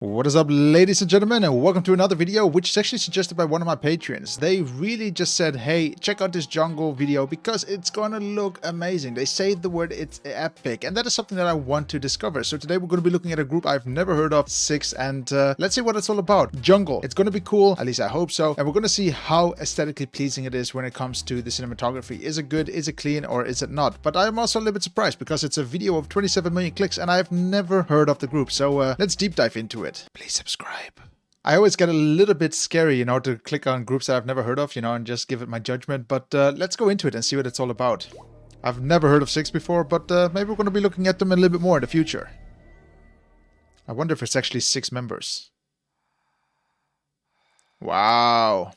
What is up, ladies and gentlemen, and welcome to another video which is actually suggested by one of my patrons. They really just said, hey, check out this jungle video because it's gonna look amazing. They say the word, it's epic, and that is something that I want to discover. So today we're going to be looking at a group I've never heard of, CIX, and let's see what it's all about. Jungle. It's going to be cool, at least I hope so, and we're going to see how aesthetically pleasing it is when it comes to the cinematography. Is it good, is it clean, or is it not? But I'm also a little bit surprised because it's a video of 27 million clicks and I've never heard of the group. So let's deep dive into it. Please subscribe. I always get a little bit scary, to click on groups that I've never heard of, and just give it my judgment. But let's go into it and see what it's all about. I've never heard of CIX before, but maybe we're going to be looking at them a little bit more in the future. I wonder if it's actually 6 members. Wow.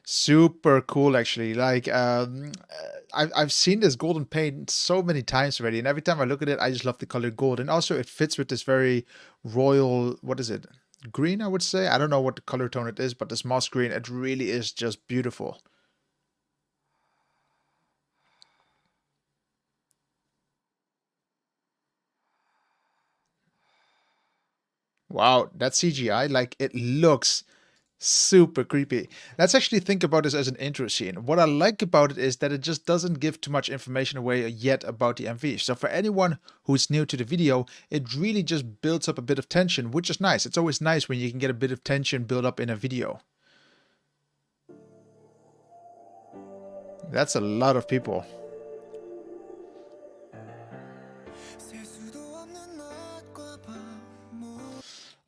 Super cool, actually. Like, I've seen this golden paint so many times already, and every time I look at it, I just love the color gold. And also, it fits with this very royal, what is it? Green, I would say. I don't know what the color tone it is, but this moss green, it really is just beautiful. Wow, that CGI, like, it looks super creepy. Let's actually think about this as an intro scene. What I like about it is that it just doesn't give too much information away yet about the MV. So for anyone who's new to the video, it really just builds up a bit of tension, which is nice. It's always nice when you can get a bit of tension build up in a video. That's a lot of people.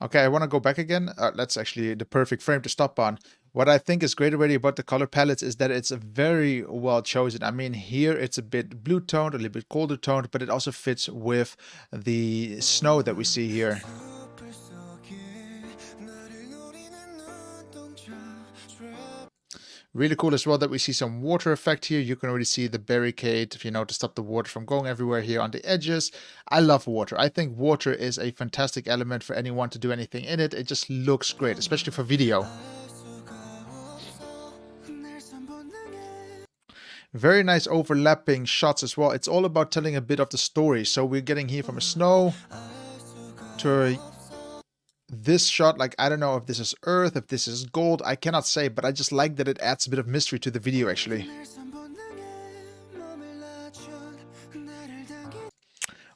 Okay, I want to go back again. That's actually the perfect frame to stop on. What I think is great already about the color palettes is that it's very well chosen. I mean, here it's a bit blue toned, a little bit colder toned, but it also fits with the snow that we see here. Really cool as well that we see some water effect here. You can already see the barricade, to stop the water from going everywhere here on the edges. I love water. I think water is a fantastic element for anyone to do anything in it. It just looks great, especially for video. Very nice overlapping shots as well. It's all about telling a bit of the story. So we're getting here from a snow to this shot, like, I don't know if this is earth, if this is gold, I cannot say, but I just like that it adds a bit of mystery to the video, actually.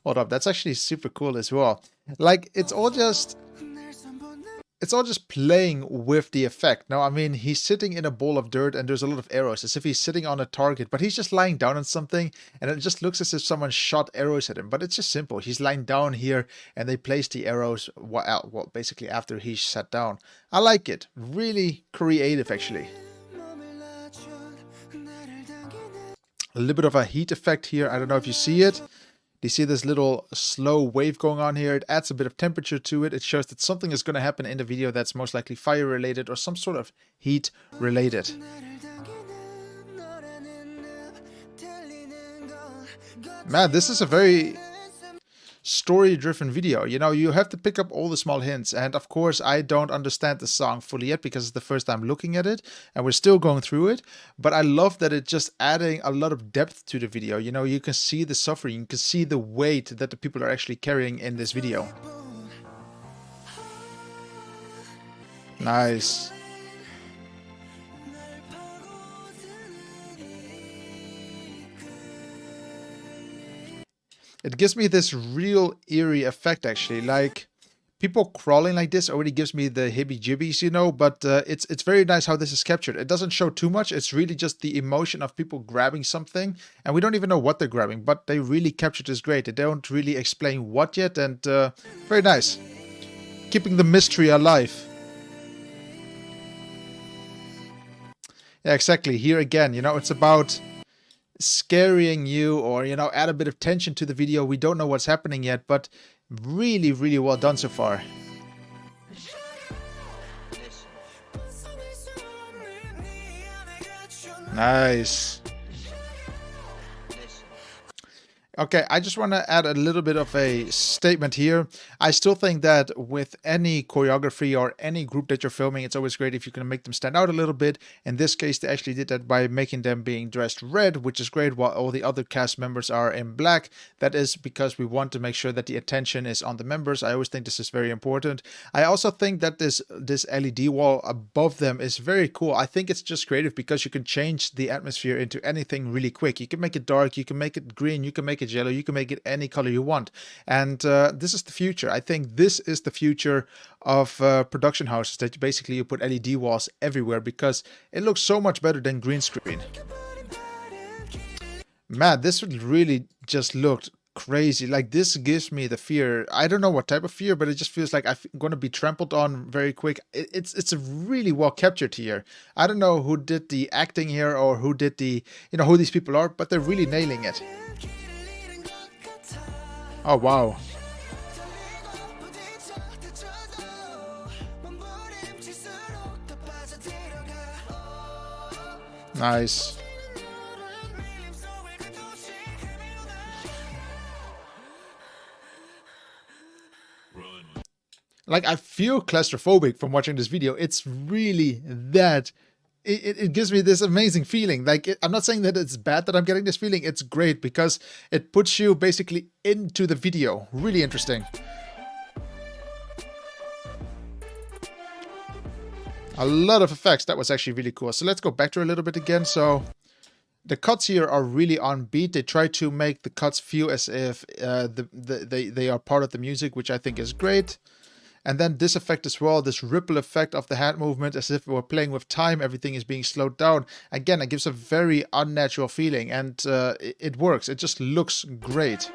Hold up, that's actually super cool as well. Like, it's all just playing with the effect. Now, I mean, he's sitting in a bowl of dirt and there's a lot of arrows, as if he's sitting on a target, but he's just lying down on something, and it just looks as if someone shot arrows at him. But it's just simple. He's lying down here, and they place the arrows, well, basically after he's sat down. I like it. Really creative, actually. A little bit of a heat effect here. I don't know if you see it. Do you see this little slow wave going on here? It adds a bit of temperature to it. It shows that something is going to happen in the video that's most likely fire related or some sort of heat related. Man, this is a very story-driven video. You have to pick up all the small hints, and of course I don't understand the song fully yet because it's the first time looking at it and we're still going through it, but I love that it's just adding a lot of depth to the video. You can see the suffering, you can see the weight that the people are actually carrying in this video. Nice. It gives me this real eerie effect, actually. Like, people crawling like this already gives me the heebie-jeebies, but it's very nice how this is captured. It doesn't show too much. It's really just the emotion of people grabbing something, and we don't even know what they're grabbing, but they really captured this great. They don't really explain what yet, and very nice. Keeping the mystery alive. Yeah, exactly. Here again, it's about scaring you, or add a bit of tension to the video. We don't know what's happening yet, but really, really well done so far. Nice. Okay, I just want to add a little bit of a statement here. I still think that with any choreography or any group that you're filming, it's always great if you can make them stand out a little bit. In this case, they actually did that by making them being dressed red, which is great, while all the other cast members are in black. That is because we want to make sure that the attention is on the members. I always think this is very important. I also think that this LED wall above them is very cool. I think it's just creative because you can change the atmosphere into anything really quick. You can make it dark, you can make it green, you can make it yellow, you can make it any color you want. And this is the future. I think this is the future of production houses, that basically you put LED walls everywhere because it looks so much better than green screen. Man, this would really just looked crazy. Like, this gives me the fear. I don't know what type of fear, but it just feels like I'm going to be trampled on very quick. It's really well captured here. I don't know who did the acting here or who did the, who these people are, but they're really nailing it. Oh, wow. Nice. Like, I feel claustrophobic from watching this video. It's really that. It gives me this amazing feeling. Like, I'm not saying that it's bad that I'm getting this feeling. It's great because it puts you basically into the video. Really interesting. A lot of effects. That was actually really cool. So let's go back to a little bit again. So the cuts here are really on beat. They try to make the cuts feel as if they are part of the music, which I think is great. And then this effect as well, this ripple effect of the hand movement, as if we're playing with time, everything is being slowed down. Again, it gives a very unnatural feeling, and it works. It just looks great.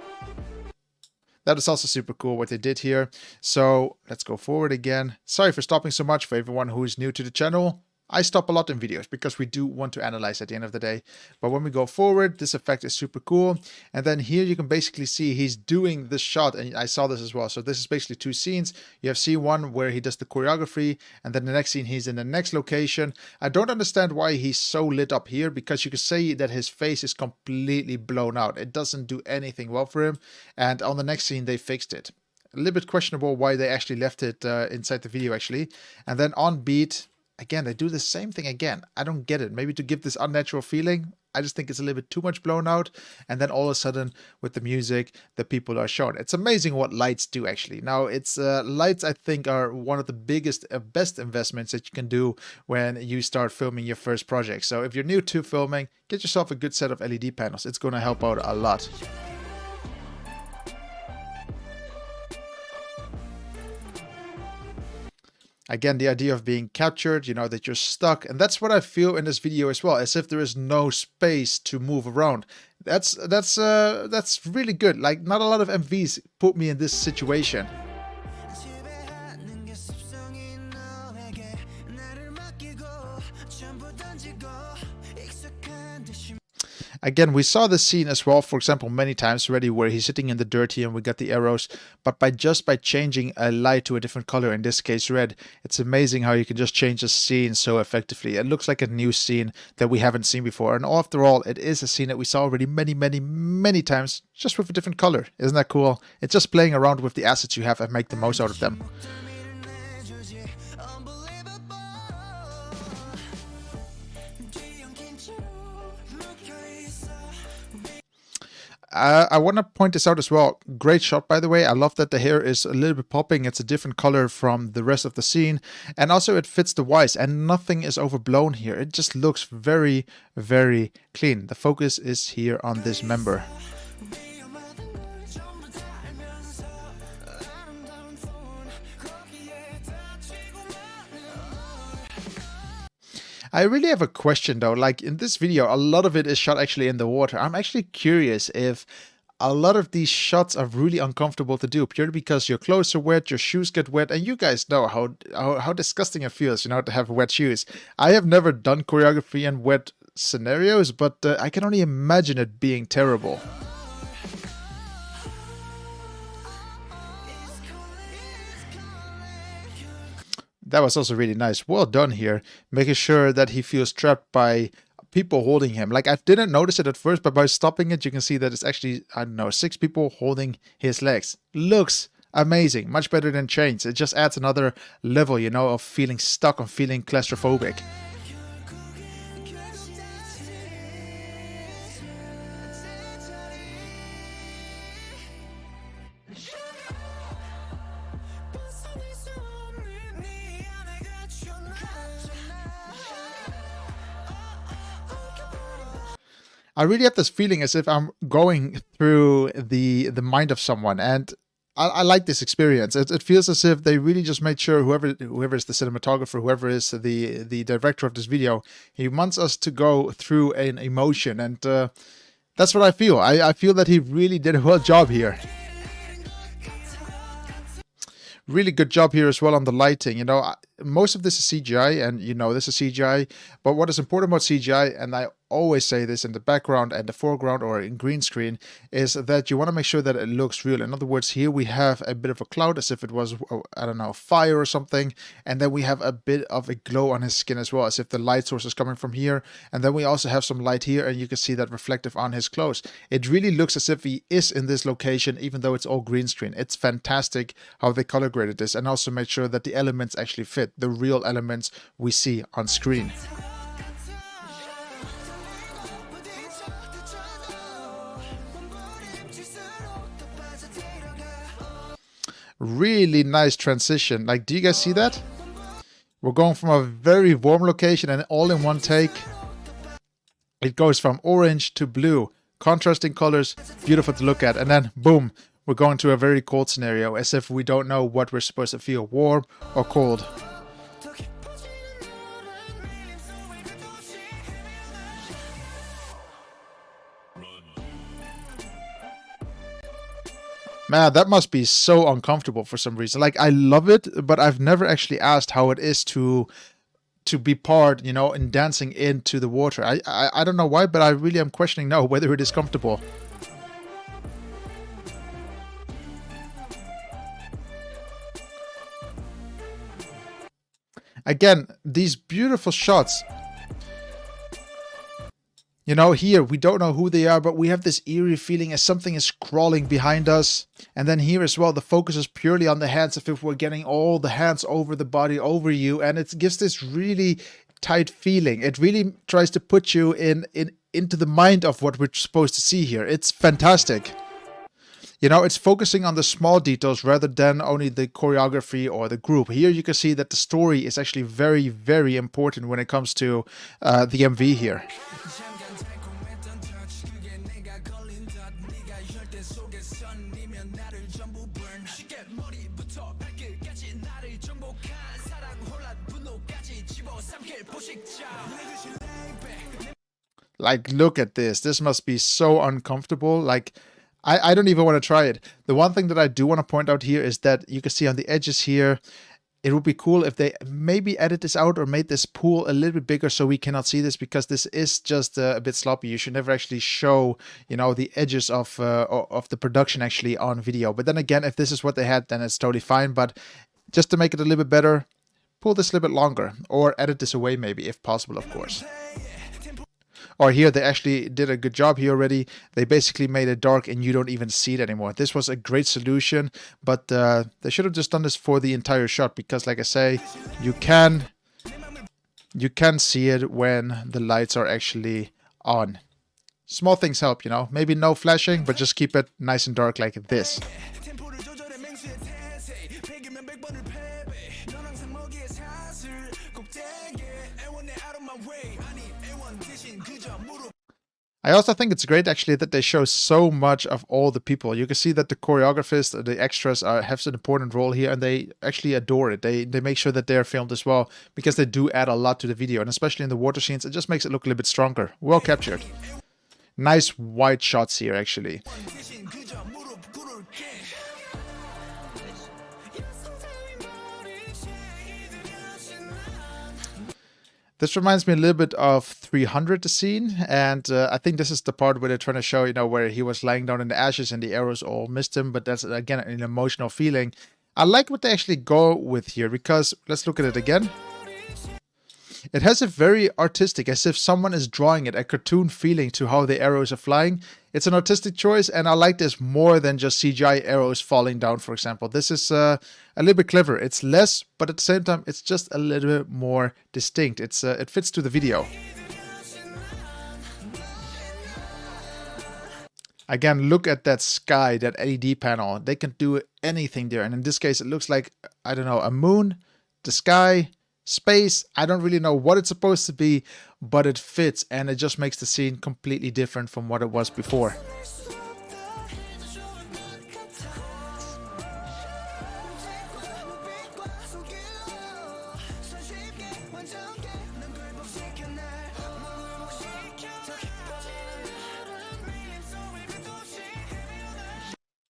That is also super cool what they did here. So let's go forward again. Sorry for stopping so much for everyone who is new to the channel. I stop a lot in videos because we do want to analyze at the end of the day. But when we go forward, this effect is super cool. And then here you can basically see he's doing this shot, and I saw this as well. So this is basically two scenes. You have scene one where he does the choreography, and then the next scene he's in the next location. I don't understand why he's so lit up here, because you can say that his face is completely blown out. It doesn't do anything well for him. And on the next scene they fixed it. A little bit questionable why they actually left it inside the video actually. And then on beat, again, they do the same thing again. I don't get it. Maybe to give this unnatural feeling. I just think it's a little bit too much blown out. And then all of a sudden, with the music, the people are shown. It's amazing what lights do, actually. Now, it's lights, I think, are one of the biggest, best investments that you can do when you start filming your first project. So if you're new to filming, get yourself a good set of LED panels. It's going to help out a lot. Again, the idea of being captured, that you're stuck. And that's what I feel in this video as well, as if there is no space to move around. That's really good. Like, not a lot of MVs put me in this situation. Again, we saw this scene as well, for example, many times already, where he's sitting in the dirt here and we got the arrows. But by changing a light to a different color, in this case red, it's amazing how you can just change a scene so effectively. It looks like a new scene that we haven't seen before. And after all, it is a scene that we saw already many times, just with a different color. Isn't that cool? It's just playing around with the assets you have and make the most out of them. I want to point this out as well. Great shot, by the way. I love that the hair is a little bit popping. It's a different color from the rest of the scene. And also it fits the voice and nothing is overblown here. It just looks very, very clean. The focus is here on this member. I really have a question though. Like, in this video, a lot of it is shot actually in the water. I'm actually curious if a lot of these shots are really uncomfortable to do, purely because your clothes are wet, your shoes get wet, and you guys know how disgusting it feels, to have wet shoes. I have never done choreography in wet scenarios, but I can only imagine it being terrible. That was also really nice. Well done here, making sure that he feels trapped by people holding him. Like, I didn't notice it at first, but by stopping it, you can see that it's actually, I don't know, 6 people holding his legs. Looks amazing, much better than chains. It just adds another level, you know, of feeling stuck, of feeling claustrophobic. I really have this feeling as if I'm going through the mind of someone, and I like this experience. It feels as if they really just made sure whoever is the cinematographer, whoever is the director of this video, he wants us to go through an emotion, and that's what I feel. I feel that he really did a well job here. Really good job here as well on the lighting. You know, most of this is CGI, and you know this is CGI, but what is important about CGI, and I always say this in the background and the foreground or in green screen, is that you want to make sure that it looks real. In other words, here we have a bit of a cloud as if it was, I don't know, fire or something, and then we have a bit of a glow on his skin as well, as if the light source is coming from here, and then we also have some light here, and you can see that reflective on his clothes. It really looks as if he is in this location, even though it's all green screen. It's fantastic how they color graded this, and also made sure that the elements actually fit, the real elements we see on screen. Really nice transition. Like, do you guys see that? We're going from a very warm location, and all in one take it goes from orange to blue, contrasting colors, beautiful to look at, and then boom, we're going to a very cold scenario, as if we don't know what we're supposed to feel, warm or cold. Man, that must be so uncomfortable for some reason. Like, I love it, but I've never actually asked how it is to be part, you know, in dancing into the water. I don't know why, but I really am questioning now whether it is comfortable. Again, these beautiful shots. You know, here, we don't know who they are, but we have this eerie feeling as something is crawling behind us. And then here as well, the focus is purely on the hands, as if we're getting all the hands over the body, over you. And it gives this really tight feeling. It really tries to put you into the mind of what we're supposed to see here. It's fantastic. You know, it's focusing on the small details rather than only the choreography or the group. Here you can see that the story is actually very, very important when it comes to the MV here. Like, look at this. This must be so uncomfortable. Like, I don't even want to try it. The one thing that I do want to point out here is that you can see on the edges here, it would be cool if they maybe edit this out or made this pool a little bit bigger so we cannot see this, because this is just a bit sloppy. You should never actually show, you know, the edges of the production actually on video. But then again, if this is what they had, then it's totally fine. But just to make it a little bit better, pull this a little bit longer, or edit this away maybe, if possible, of course. Or here, they actually did a good job here already. They basically made it dark and you don't even see it anymore. This was a great solution, but they should have just done this for the entire shot, because like I say, you can see it when the lights are actually on. Small things help, you know. Maybe no flashing, but just keep it nice and dark like this. I also think it's great actually that they show so much of all the people. You can see that the choreographers, the extras have an important role here, and they actually adore it. They make sure that they're filmed as well, because they do add a lot to the video, and especially in the water scenes, it just makes it look a little bit stronger. Well captured. Nice wide shots here actually. This reminds me a little bit of 300, the scene, and I think this is the part where they're trying to show, you know, where he was lying down in the ashes and the arrows all missed him, but that's, again, an emotional feeling. I like what they actually go with here, because let's look at it again. It has a very artistic, as if someone is drawing it, a cartoon feeling to how the arrows are flying. It's an artistic choice, and I like this more than just CGI arrows falling down, for example. This is a little bit clever. It's less, but at the same time, it's just a little bit more distinct. It fits to the video. Again, look at that sky, that LED panel. They can do anything there. And in this case, it looks like, I don't know, a moon, the sky, space. I don't really know what it's supposed to be, but it fits. And it just makes the scene completely different from what it was before.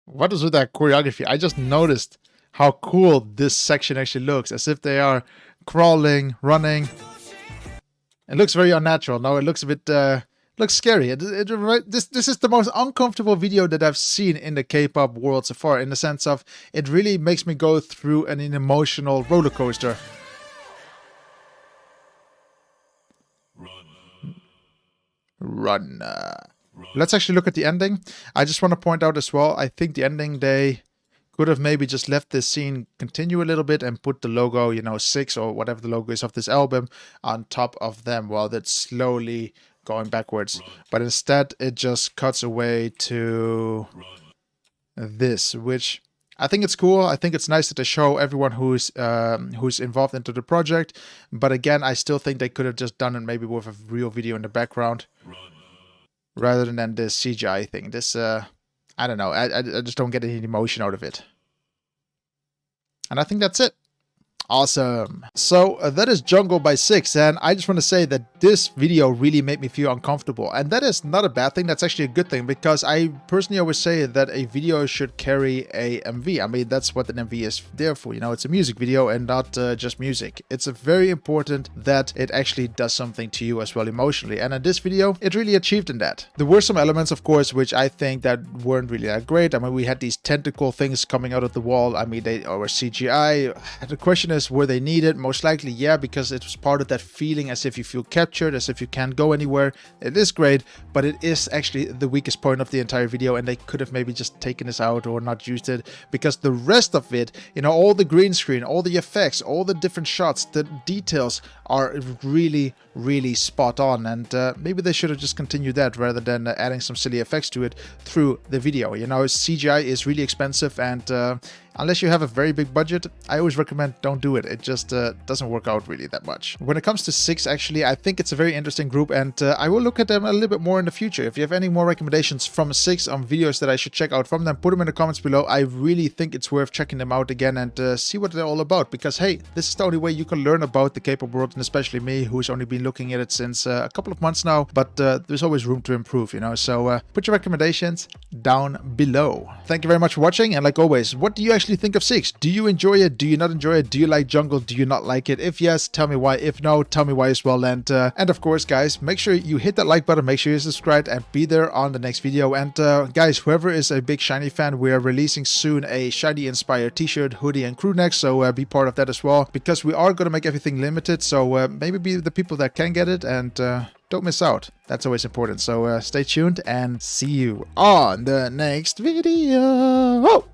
What is with that choreography? I just noticed how cool this section actually looks, as if they are crawling, running. It looks very unnatural. No, it looks a bit, looks scary. This is the most uncomfortable video that I've seen in the K-pop world so far, in the sense of it really makes me go through an emotional roller coaster. Run. Let's actually look at the ending. I just want to point out as well, I think the ending, they could have maybe just left this scene continue a little bit and put the logo, you know, 6 or whatever the logo is of this album on top of them while that's slowly going backwards. But instead, it just cuts away to this, which I think it's cool. I think it's nice that they show everyone who's involved into the project. But again, I still think they could have just done it maybe with a real video in the background, rather than this CGI thing. This, I don't know. I just don't get any emotion out of it. And I think that's it. Awesome. So that is Jungle by CIX, and I just want to say that this video really made me feel uncomfortable, and that is not a bad thing. That's actually a good thing, because I personally always say that a video should carry a MV. I mean, that's what an MV is there for, you know. It's a music video and not just music. It's very important that it actually does something to you as well emotionally, and in this video it really achieved in that. There were some elements, of course, which I think that weren't really that great. I mean, we had these tentacle things coming out of the wall. I mean, they were CGI. The question is, were they needed? Most likely, yeah, because it was part of that feeling as if you feel captured, as if you can't go anywhere. It is great, but it is actually the weakest point of the entire video, and they could have maybe just taken this out or not used it, because the rest of it, you know, all the green screen, all the effects, all the different shots, the details are really, really spot on, and maybe they should have just continued that rather than adding some silly effects to it through the video. You know, CGI is really expensive, and unless you have a very big budget, I always recommend don't do it. It just doesn't work out really that much. When it comes to CIX, actually, I think it's a very interesting group, and I will look at them a little bit more in the future. If you have any more recommendations from CIX on videos that I should check out from them, put them in the comments below. I really think it's worth checking them out again and see what they're all about, because hey, this is the only way you can learn about the K-pop world, and especially me, who's only been looking at it since a couple of months now, but there's always room to improve, you know. So put your recommendations down below. Thank you very much for watching, and like always, what do you actually think of CIX? Do you enjoy it? Do you not enjoy it? Do you like Jungle? Do you not like it? If yes, tell me why. If no, tell me why as well. And of course, guys, make sure you hit that like button, make sure you subscribe, and be there on the next video. And guys, whoever is a big Shiny fan, we are releasing soon a Shiny inspired t-shirt, hoodie, and crew neck, so be part of that as well, because we are going to make everything limited. So maybe be the people that can get it, and don't miss out. That's always important. So stay tuned and see you on the next video.